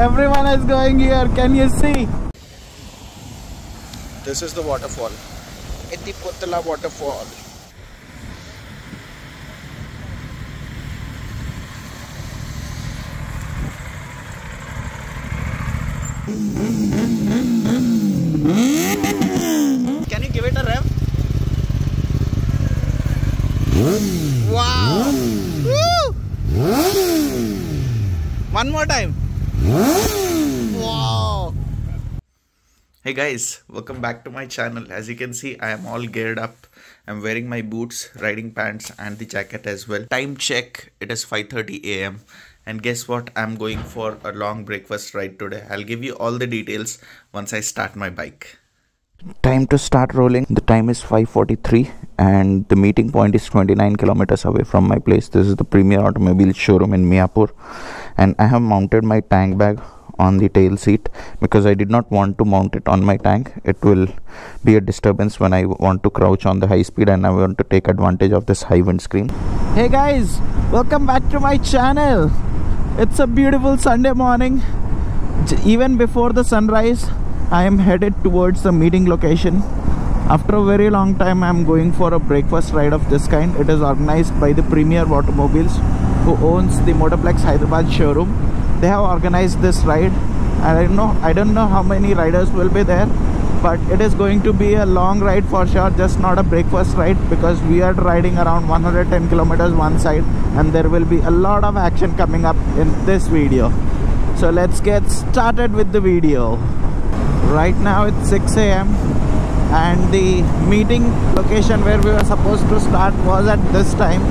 Everyone is going here. Can you see? This is the waterfall. Ethipothala Waterfall. Can you give it a rev? Wow! Woo! One more time. Wow! Hey guys, welcome back to my channel. As you can see, I am all geared up. I'm wearing my boots, riding pants and the jacket as well. Time check, it is 5:30 AM. And guess what? I'm going for a long breakfast ride today. I'll give you all the details once I start my bike. Time to start rolling. The time is 5:43 and the meeting point is 29 kilometers away from my place. This is the Premier Automobile showroom in Miapur, and I have mounted my tank bag on the tail seat because I did not want to mount it on my tank. It will be a disturbance when I want to crouch on the high speed and I want to take advantage of this high windscreen. Hey guys, welcome back to my channel. It's a beautiful Sunday morning. Even before the sunrise, I am headed towards the meeting location. After a very long time, I am going for a breakfast ride of this kind. It is organized by the Premier Automobiles, who owns the Motorplex Hyderabad showroom. They have organized this ride. I don't know how many riders will be there, but it is going to be a long ride for sure, just not a breakfast ride, because we are riding around 110 kilometers one side and there will be a lot of action coming up in this video. So let's get started with the video. Right now it's 6 AM and the meeting location where we were supposed to start was at this time,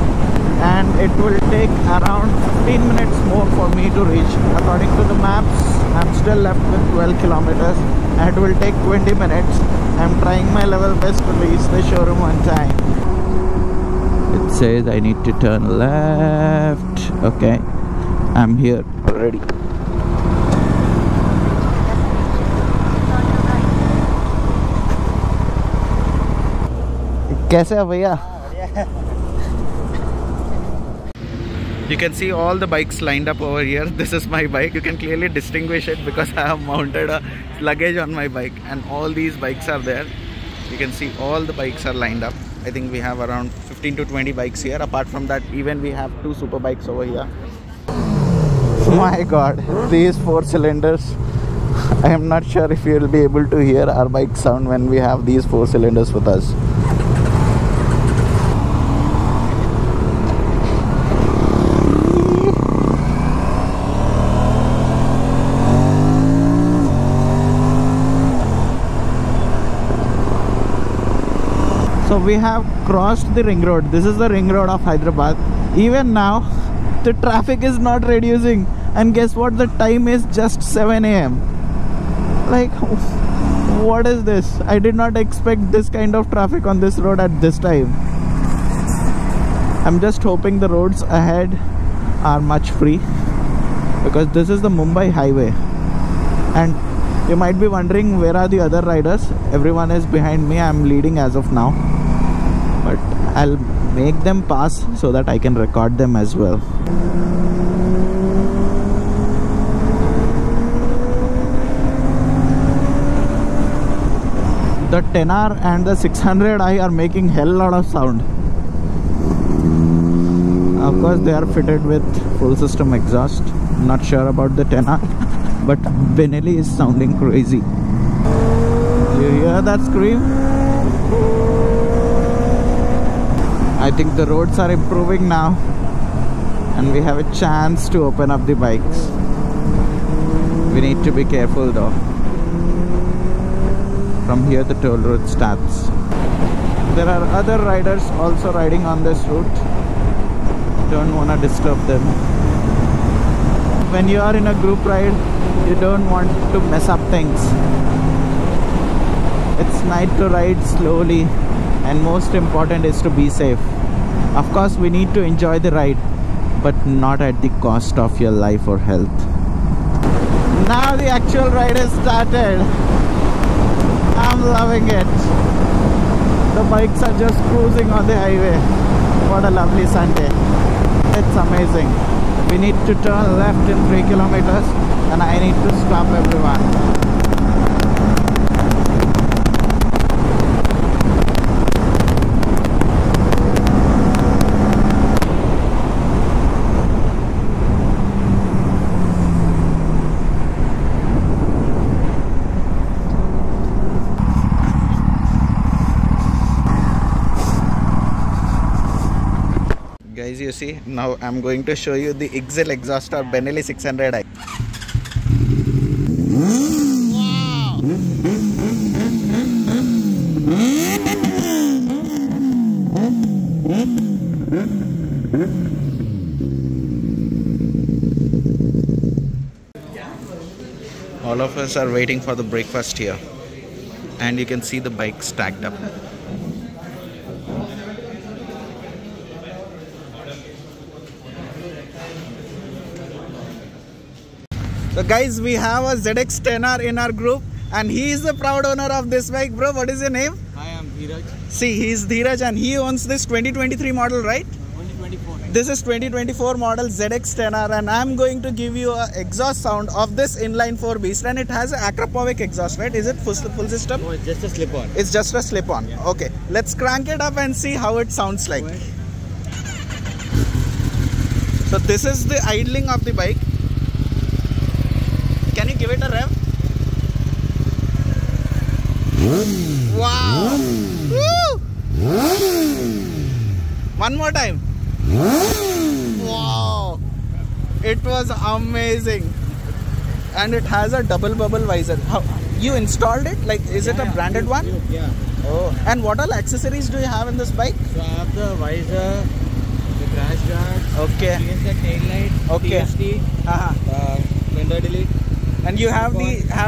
and it will take around 15 minutes more for me to reach. According to the maps, I'm still left with 12 kilometers and it will take 20 minutes. I'm trying my level best to reach the showroom on time. It says I need to turn left. Okay, I'm here already. कैसे है भैया? You can see all the bikes lined up over here. This is my bike. You can clearly distinguish it because I have mounted a luggage on my bike, and all these bikes are there. You can see all the bikes are lined up. I think we have around 15 to 20 bikes here. Apart from that, even we have 2 super bikes over here. My god, these 4 cylinders. I am not sure if you will be able to hear our bike sound when we have these 4 cylinders with us. So we have crossed the ring road. This is the ring road of Hyderabad. Even now, the traffic is not reducing. And guess what? The time is just 7 AM. Like, what is this? I did not expect this kind of traffic on this road at this time. I'm just hoping the roads ahead are much free, because this is the Mumbai highway. And you might be wondering, where are the other riders? Everyone is behind me. I'm leading as of now. But I'll make them pass so that I can record them as well. The 10R and the 600i are making hell lot of sound. Of course, they are fitted with full system exhaust. Not sure about the 10R, but Benelli is sounding crazy. Do you hear that scream? I think the roads are improving now and we have a chance to open up the bikes. We need to be careful though. From here the toll road starts. There are other riders also riding on this route. Don't want to disturb them. When you are in a group ride, you don't want to mess up things. It's nice to ride slowly, and most important is to be safe. Of course, we need to enjoy the ride, but not at the cost of your life or health. Now the actual ride has started. I'm loving it. The bikes are just cruising on the highway. What a lovely Sunday. It's amazing. We need to turn left in 3 kilometers and I need to stop everyone. Guys, you see, now I'm going to show you the Excel exhaust or Benelli 600i. Wow! All of us are waiting for the breakfast here, and you can see the bike stacked up. So guys, we have a ZX10R in our group and he is the proud owner of this bike. Bro, what is your name? Hi, I'm Dheeraj. See, he's Dheeraj and he owns this 2023 model, right? 2024. This is 2024 model ZX10R and I'm going to give you an exhaust sound of this inline 4 beast, and it has an Acropovic exhaust, right? Is it full system? No, it's just a slip-on. It's just a slip-on. Yeah. Okay, let's crank it up and see how it sounds like. So this is the idling of the bike. Can you give it a rev? Wow! Woo! One more time. Wow! It was amazing. And it has a double bubble visor. How you installed it? Like, is it a branded one? Yeah. Oh. And what all accessories do you have in this bike? So I have the visor, the crash guard, Okay. the tail light, Okay. TST, fender delete. And you have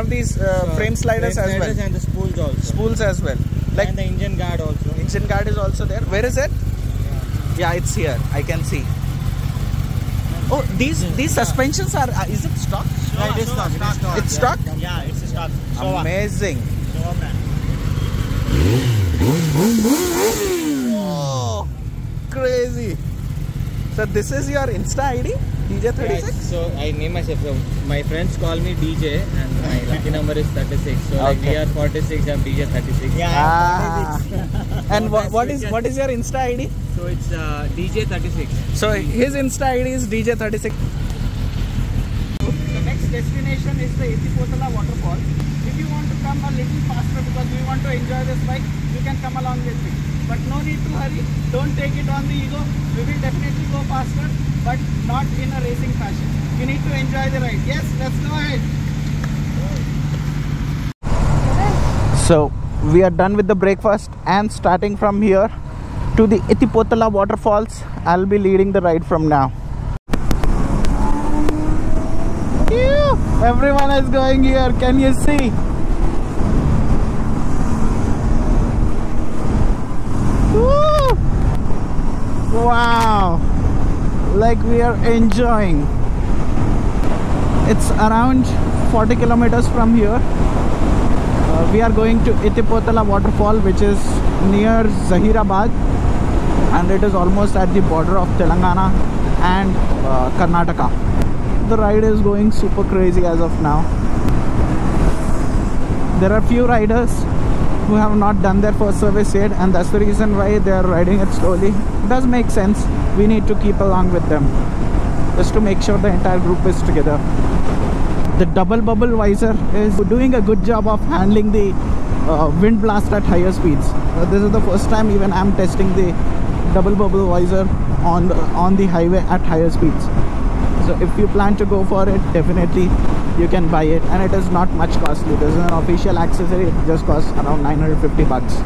these frame sliders as well. And the spools also. Spools as well. Like, and the engine guard also. engine guard is also there. Where is it? Yeah, it's here. I can see. Oh, these suspensions are. Is it stock? Yeah, it is stock. It's stock? Yeah, it's stock. Amazing. Oh, crazy. So this is your Insta ID? DJ36? Yeah, so I name myself. So my friends call me DJ and my lucky number is 36. So like we are 46, I'm DJ 36. Yeah. And what is your Insta ID? So it's DJ 36. So his Insta ID is DJ36. The next destination is the Ethipothala Waterfalls. If you want to come a little faster because we want to enjoy this bike, you can come along with me. But no need to hurry. Don't take it on the ego. We will definitely go faster, but not in a racing fashion. You need to enjoy the ride. Yes, let's go ahead. So we are done with the breakfast and starting from here to the Ethipothala Waterfalls. I'll be leading the ride from now. Phew! Everyone is going here. Can you see? Woo! Wow! Like we are enjoying. It's around 40 kilometers from here. We are going to Ethipothala Waterfall, which is near Zaheerabad, and it is almost at the border of Telangana and Karnataka. The ride is going super crazy as of now. There are few riders who have not done their first service yet, and that's the reason why they are riding it slowly. It does make sense. We need to keep along with them just to make sure the entire group is together. The double bubble visor is doing a good job of handling the wind blast at higher speeds. This is the first time even I'm testing the double bubble visor on the highway at higher speeds. So if you plan to go for it, definitely you can buy it, and it is not much costly. This is an official accessory. It just costs around 950 bucks.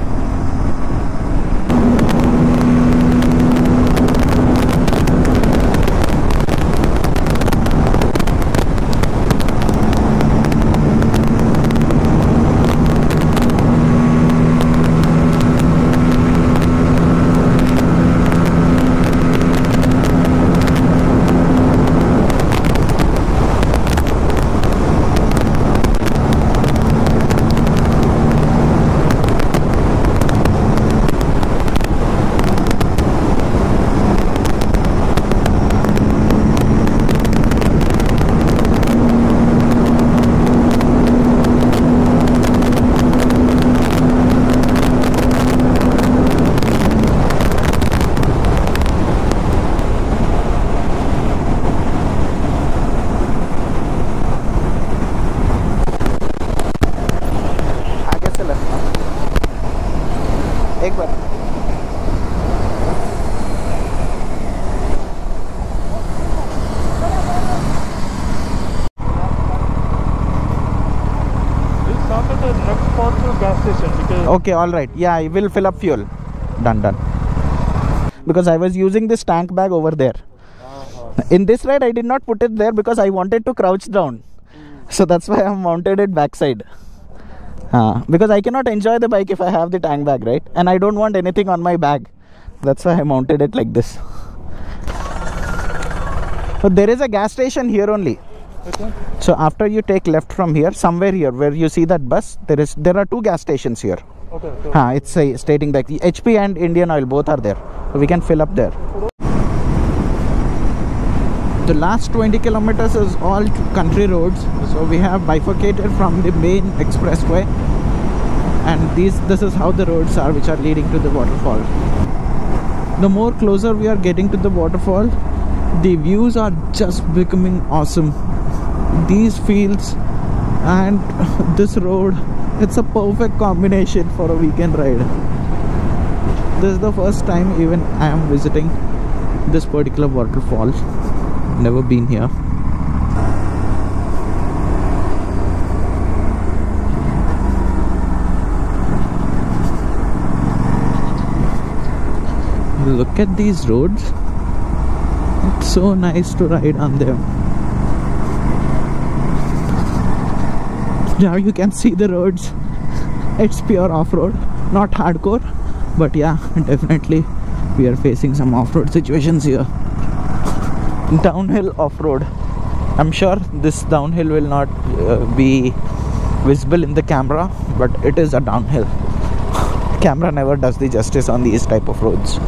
station because. Okay, all right. Yeah, I will fill up fuel. Done, done. Because I was using this tank bag over there. In this ride, I did not put it there because I wanted to crouch down. So that's why I mounted it backside. Because I cannot enjoy the bike if I have the tank bag, right? And I don't want anything on my bag. That's why I mounted it like this. So there is a gas station here only. Okay. So after you take left from here, somewhere here where you see that bus, there are 2 gas stations here. Okay. So It's stating that the HP and Indian Oil both are there. So we can fill up there. The last 20 kilometers is all country roads. So we have bifurcated from the main expressway. And this is how the roads are which are leading to the waterfall. The more closer we are getting to the waterfall, the views are just becoming awesome. These fields and this road, it's a perfect combination for a weekend ride. This is the first time even I am visiting this particular waterfall. Never been here. Look at these roads. It's so nice to ride on them. Now you can see the roads. It's pure off-road, not hardcore, but yeah, definitely we are facing some off-road situations here. Downhill off-road. I'm sure this downhill will not be visible in the camera, but it is a downhill. Camera never does the justice on these type of roads.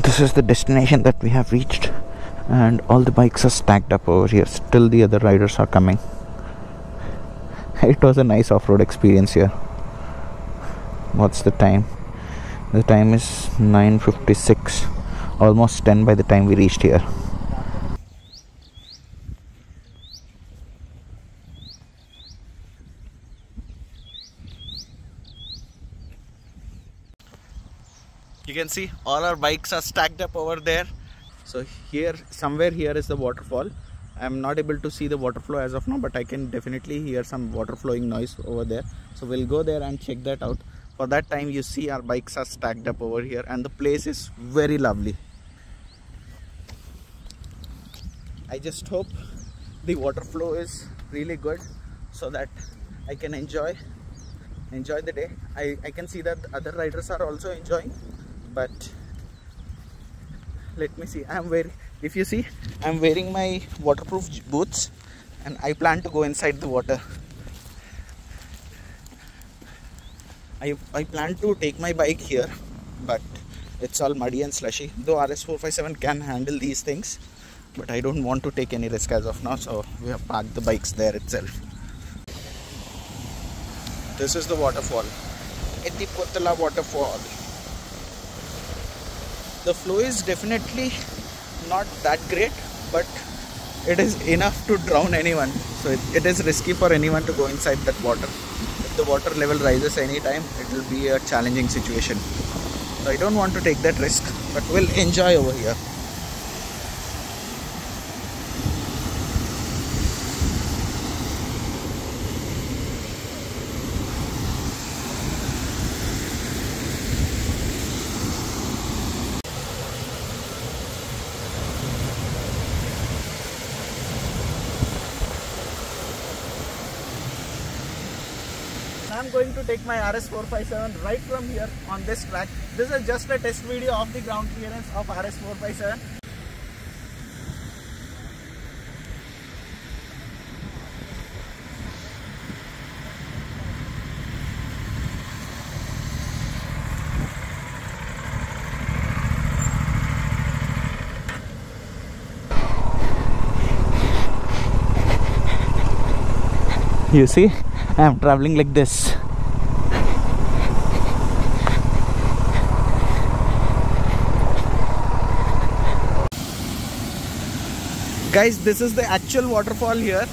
This is the destination that we have reached, and all the bikes are stacked up over here. Still the other riders are coming. It was a nice off-road experience here. What's the time? The time is 9:56, almost 10 by the time we reached here. You can see all our bikes are stacked up over there. So here, somewhere here is the waterfall. I am not able to see the water flow as of now, but I can definitely hear some water flowing noise over there. So we'll go there and check that out. For that time, you see our bikes are stacked up over here, and the place is very lovely. I just hope the water flow is really good so that I can enjoy the day. I can see that other riders are also enjoying, but let me see. If you see, I'm wearing my waterproof boots and I plan to go inside the water. I plan to take my bike here, but it's all muddy and slushy. Though RS457 can handle these things, but I don't want to take any risk as of now, so we have parked the bikes there itself. This is the waterfall, Ethipothala Waterfall. The flow is definitely not that great, but it is enough to drown anyone. So it is risky for anyone to go inside that water. If the water level rises anytime, it will be a challenging situation. So I don't want to take that risk, but we'll enjoy over here. I'm going to take my RS457 right from here on this track. This is just a test video of the ground clearance of RS457. You see, I am traveling like this. Guys, this is the actual waterfall here.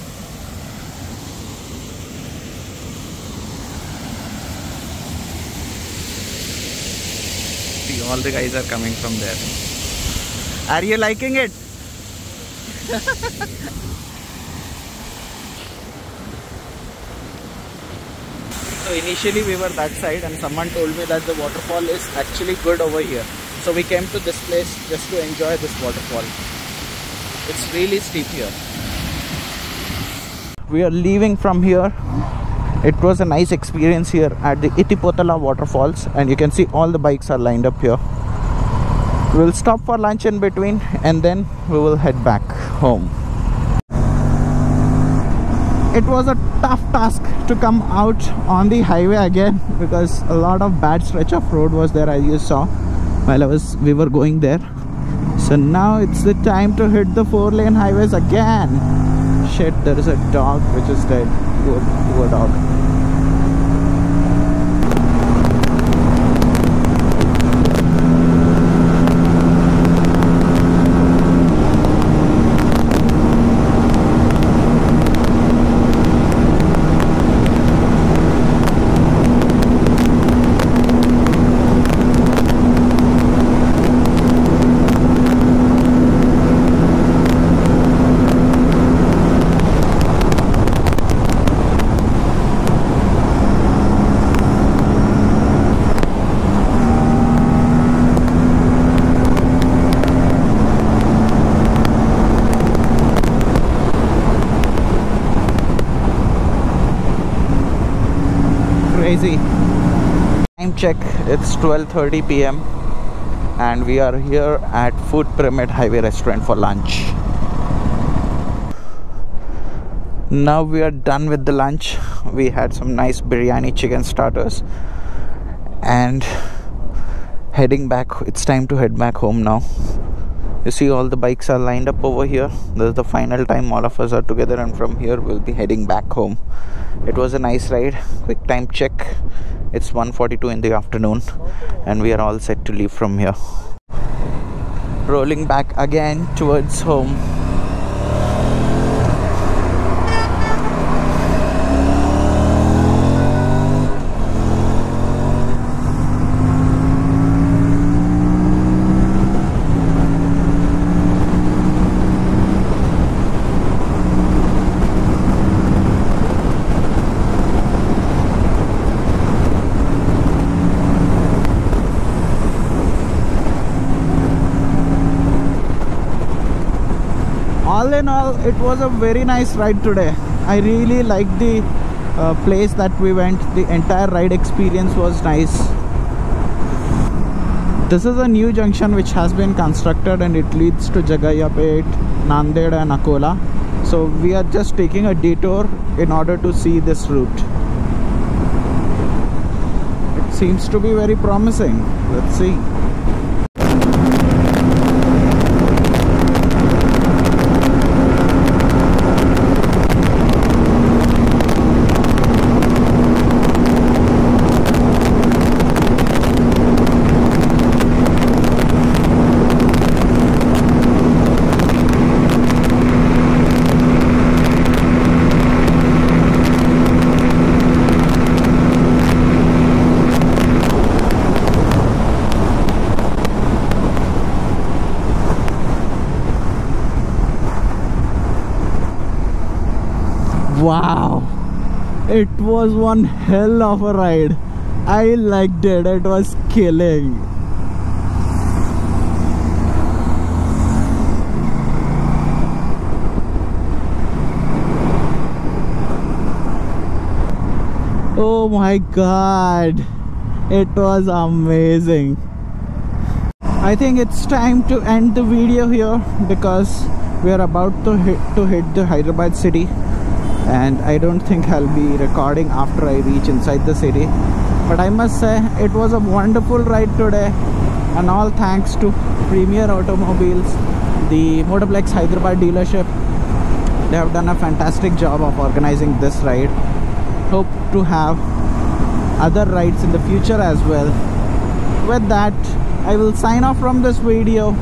See, all the guys are coming from there. Are you liking it? So initially we were that side and someone told me that the waterfall is actually good over here. So we came to this place just to enjoy this waterfall. It's really steep here. We are leaving from here. It was a nice experience here at the Ethipothala Waterfalls, and you can see all the bikes are lined up here. We'll stop for lunch in between and then we will head back home. It was a tough task to come out on the highway again because a lot of bad stretch of road was there, as you saw while we were going there. So now it's the time to hit the 4-lane highways again. Shit, there is a dog which is dead. Poor dog. Crazy. Time check, it's 12:30 p.m. and we are here at Food Pyramid Highway Restaurant for lunch. Now we are done with the lunch. We had some nice biryani chicken starters and heading back. It's time to head back home now. You see all the bikes are lined up over here. This is the final time all of us are together, and from here we'll be heading back home. It was a nice ride. Quick time check, it's 1:42 in the afternoon and we are all set to leave from here. Rolling back again towards home. All in all, it was a very nice ride today. I really liked the place that we went. The entire ride experience was nice. This is a new junction which has been constructed and it leads to Jagayapet, Nanded and Akola. So we are just taking a detour in order to see this route. It seems to be very promising. Let's see. Wow, it was one hell of a ride. I liked it. It was killing. Oh my god, it was amazing. I think it's time to end the video here because we are about to hit the Hyderabad city. And I don't think I'll be recording after I reach inside the city, but I must say it was a wonderful ride today, and all thanks to Premier Automobiles, the Motorplex Hyderabad dealership. They have done a fantastic job of organizing this ride. Hope to have other rides in the future as well. With that, I will sign off from this video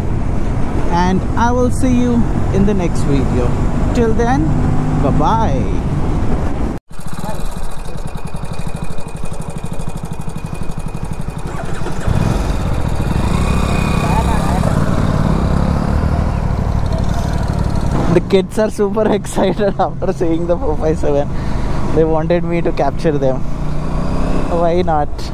and I will see you in the next video. Till then, bye-bye. kids are super excited after seeing the 457. They wanted me to capture them. Why not?